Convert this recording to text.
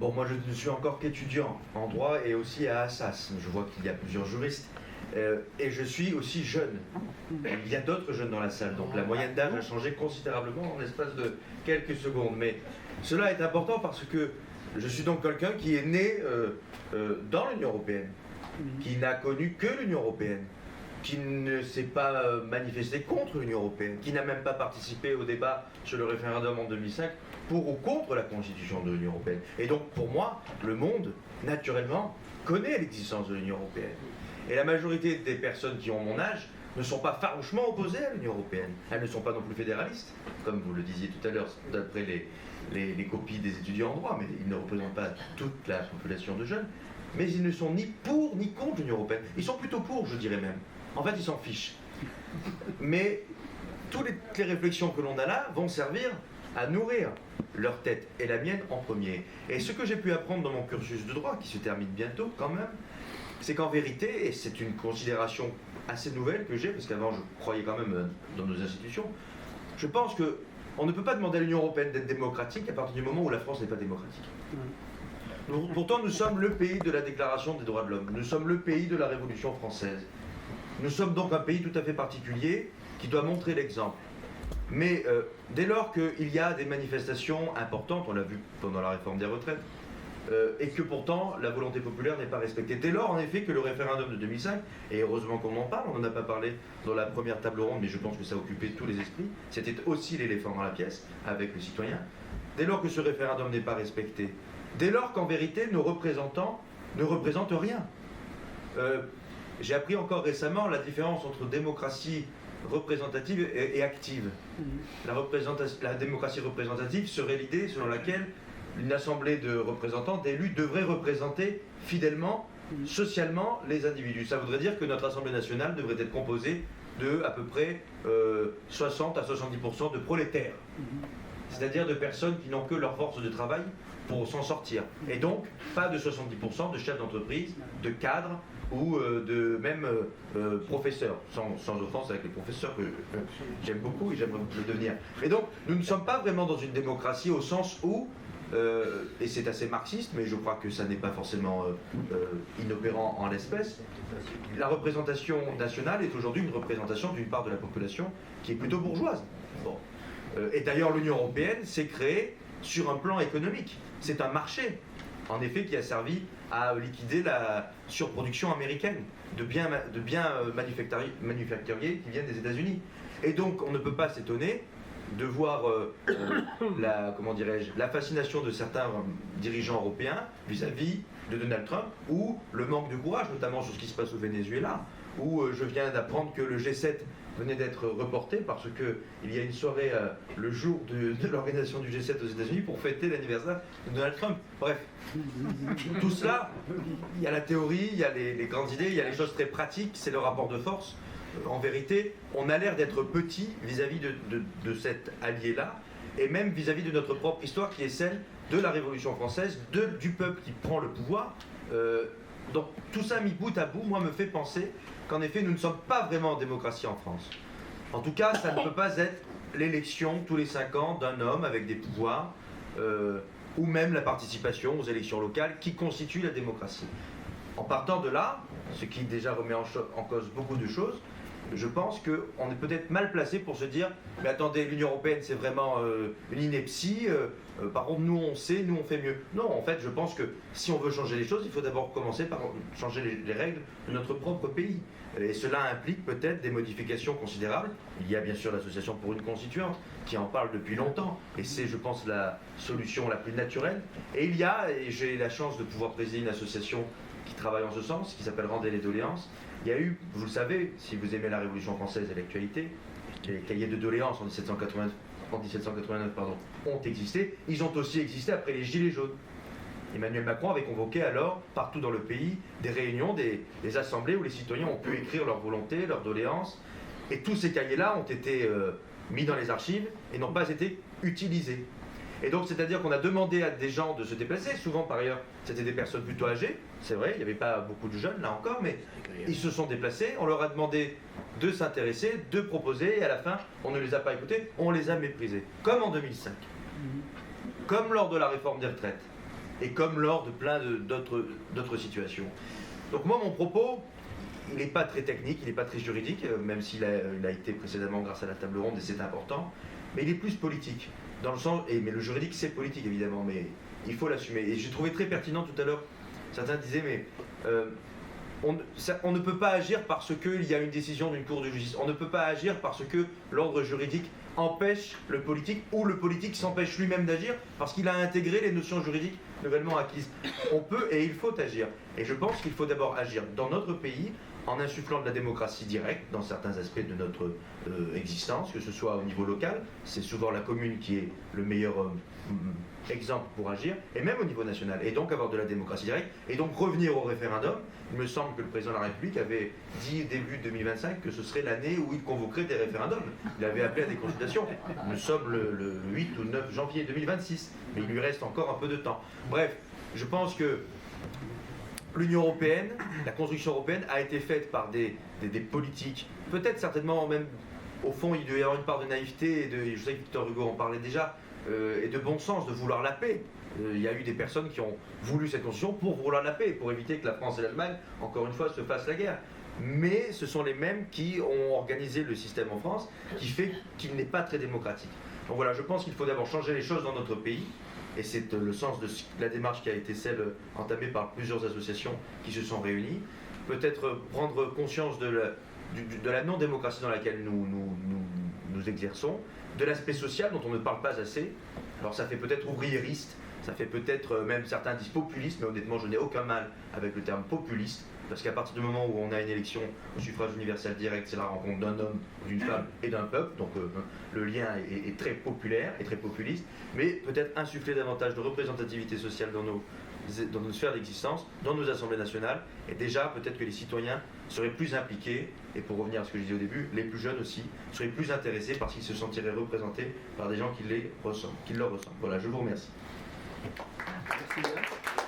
Bon, moi je ne suis encore qu'étudiant en droit et aussi à Assas. Je vois qu'il y a plusieurs juristes. Et je suis aussi jeune. Il y a d'autres jeunes dans la salle, donc la moyenne d'âge a changé considérablement en l'espace de quelques secondes. Mais cela est important parce que je suis donc quelqu'un qui est né dans l'Union européenne, qui n'a connu que l'Union européenne, qui ne s'est pas manifesté contre l'Union européenne, qui n'a même pas participé au débat sur le référendum en 2005 pour ou contre la constitution de l'Union européenne. Et donc pour moi, le monde, naturellement, connaît l'existence de l'Union européenne. Et la majorité des personnes qui ont mon âge ne sont pas farouchement opposées à l'Union européenne. Elles ne sont pas non plus fédéralistes, comme vous le disiez tout à l'heure, d'après les copies des étudiants en droit, mais ils ne représentent pas toute la population de jeunes. Mais ils ne sont ni pour ni contre l'Union européenne. Ils sont plutôt pour, je dirais même. En fait, ils s'en fichent. Mais toutes les réflexions que l'on a là vont servir à nourrir leur tête, et la mienne en premier. Et ce que j'ai pu apprendre dans mon cursus de droit, qui se termine bientôt quand même, c'est qu'en vérité, et c'est une considération assez nouvelle que j'ai, parce qu'avant je croyais quand même dans nos institutions, je pense qu'on ne peut pas demander à l'Union européenne d'être démocratique à partir du moment où la France n'est pas démocratique. Pourtant, nous sommes le pays de la Déclaration des droits de l'homme, nous sommes le pays de la Révolution française. Nous sommes donc un pays tout à fait particulier qui doit montrer l'exemple. Mais dès lors qu'il y a des manifestations importantes, on l'a vu pendant la réforme des retraites, et que pourtant la volonté populaire n'est pas respectée. Dès lors, en effet, que le référendum de 2005, et heureusement qu'on en parle, on n'en a pas parlé dans la première table ronde, mais je pense que ça occupait tous les esprits, c'était aussi l'éléphant dans la pièce, avec le citoyen. Dès lors que ce référendum n'est pas respecté, dès lors qu'en vérité nos représentants ne représentent rien. J'ai appris encore récemment la différence entre démocratie représentative et active. La démocratie représentative serait l'idée selon laquelle une assemblée de représentants, d'élus, devrait représenter fidèlement, socialement, les individus. Ça voudrait dire que notre Assemblée nationale devrait être composée de à peu près 60 à 70% de prolétaires. C'est-à-dire de personnes qui n'ont que leur force de travail pour s'en sortir. Et donc, pas de 70% de chefs d'entreprise, de cadres ou de même professeurs, sans offense avec les professeurs que j'aime beaucoup et j'aimerais le devenir. Et donc, nous ne sommes pas vraiment dans une démocratie au sens où, et c'est assez marxiste, mais je crois que ça n'est pas forcément inopérant en l'espèce, la représentation nationale est aujourd'hui une représentation d'une part de la population qui est plutôt bourgeoise. Bon. Et d'ailleurs, l'Union européenne s'est créée sur un plan économique. C'est un marché, en effet, qui a servi à liquider la surproduction américaine de biens manufacturiers qui viennent des États-Unis. Et donc, on ne peut pas s'étonner de voir la fascination de certains dirigeants européens vis-à-vis de Donald Trump, ou le manque de courage, notamment sur ce qui se passe au Venezuela, où je viens d'apprendre que le G7 venait d'être reporté parce qu'il y a une soirée le jour de l'organisation du G7 aux États-Unis pour fêter l'anniversaire de Donald Trump. Bref, tout cela, il y a la théorie, il y a les grandes idées, il y a les choses très pratiques, c'est le rapport de force. En vérité, on a l'air d'être petit vis-à-vis de cet allié-là, et même vis-à-vis de notre propre histoire qui est celle de la Révolution française, du peuple qui prend le pouvoir. Donc tout ça mis bout à bout, moi, me fait penser qu'en effet, nous ne sommes pas vraiment en démocratie en France. En tout cas, ça ne peut pas être l'élection tous les 5 ans d'un homme avec des pouvoirs, ou même la participation aux élections locales qui constitue la démocratie. En partant de là, ce qui déjà remet en cause beaucoup de choses, je pense qu'on est peut-être mal placé pour se dire mais attendez, l'Union européenne c'est vraiment une ineptie, par contre nous on sait, nous on fait mieux. Non, en fait je pense que si on veut changer les choses, il faut d'abord commencer par changer les règles de notre propre pays. Et cela implique peut-être des modifications considérables. Il y a bien sûr l'association pour une constituante qui en parle depuis longtemps, et c'est je pense la solution la plus naturelle. Et il y a, et j'ai la chance de pouvoir présider une association qui travaille en ce sens, qui s'appelle Rendez les doléances. Il y a eu, vous le savez, si vous aimez la Révolution française et l'actualité, les cahiers de doléances en 1789 ont existé. Ils ont aussi existé après les Gilets jaunes. Emmanuel Macron avait convoqué alors, partout dans le pays, des réunions, des assemblées où les citoyens ont pu écrire leurs volontés, leurs doléances. Et tous ces cahiers-là ont été mis dans les archives et n'ont pas été utilisés. Et donc, c'est-à-dire qu'on a demandé à des gens de se déplacer. Souvent, par ailleurs, c'était des personnes plutôt âgées. C'est vrai, il n'y avait pas beaucoup de jeunes, là encore, mais ils se sont déplacés. On leur a demandé de s'intéresser, de proposer, et à la fin, on ne les a pas écoutés, on les a méprisés. Comme en 2005. Comme lors de la réforme des retraites. et comme lors de plein d'autres situations. Donc moi, mon propos, il n'est pas très technique, il n'est pas très juridique, même s'il a été précédemment grâce à la table ronde, et c'est important, mais il est plus politique, dans le sens, mais le juridique c'est politique évidemment, mais il faut l'assumer. Et j'ai trouvé très pertinent tout à l'heure, certains disaient, mais on ne peut pas agir parce qu'il y a une décision d'une cour de justice, on ne peut pas agir parce que l'ordre juridique empêche le politique, ou le politique s'empêche lui-même d'agir parce qu'il a intégré les notions juridiques nouvellement acquises. On peut et il faut agir. Et je pense qu'il faut d'abord agir dans notre pays en insufflant de la démocratie directe dans certains aspects de notre existence, que ce soit au niveau local, c'est souvent la commune qui est le meilleur exemple pour agir, et même au niveau national, et donc avoir de la démocratie directe, et donc revenir au référendum. Il me semble que le président de la République avait dit début 2025 que ce serait l'année où il convoquerait des référendums. Il avait appelé à des consultations. Nous sommes le 8 ou 9 janvier 2026, mais il lui reste encore un peu de temps. Bref, je pense que l'Union européenne, la construction européenne a été faite par des politiques, peut-être certainement même, au fond, il doit y avoir une part de naïveté, et je sais que Victor Hugo en parlait déjà, et de bon sens, de vouloir la paix. Il y a eu des personnes qui ont voulu cette constitution pour vouloir la paix, pour éviter que la France et l'Allemagne, encore une fois, se fassent la guerre. Mais ce sont les mêmes qui ont organisé le système en France, qui fait qu'il n'est pas très démocratique. Donc voilà, je pense qu'il faut d'abord changer les choses dans notre pays, et c'est le sens de la démarche qui a été celle entamée par plusieurs associations qui se sont réunies. Peut-être prendre conscience de la non-démocratie dans laquelle nous exerçons, de l'aspect social dont on ne parle pas assez. Alors ça fait peut-être ouvriériste, ça fait peut-être même certains disent populiste, mais honnêtement je n'ai aucun mal avec le terme populiste, parce qu'à partir du moment où on a une élection au suffrage universel direct, c'est la rencontre d'un homme, d'une femme et d'un peuple, donc le lien est très populaire et très populiste, mais peut-être insuffler davantage de représentativité sociale dans nos sphères d'existence, dans nos assemblées nationales, et déjà peut-être que les citoyens seraient plus impliqués, et pour revenir à ce que je disais au début, les plus jeunes aussi, seraient plus intéressés parce qu'ils se sentiraient représentés par des gens qui leur ressemblent. Voilà, je vous remercie. Merci bien.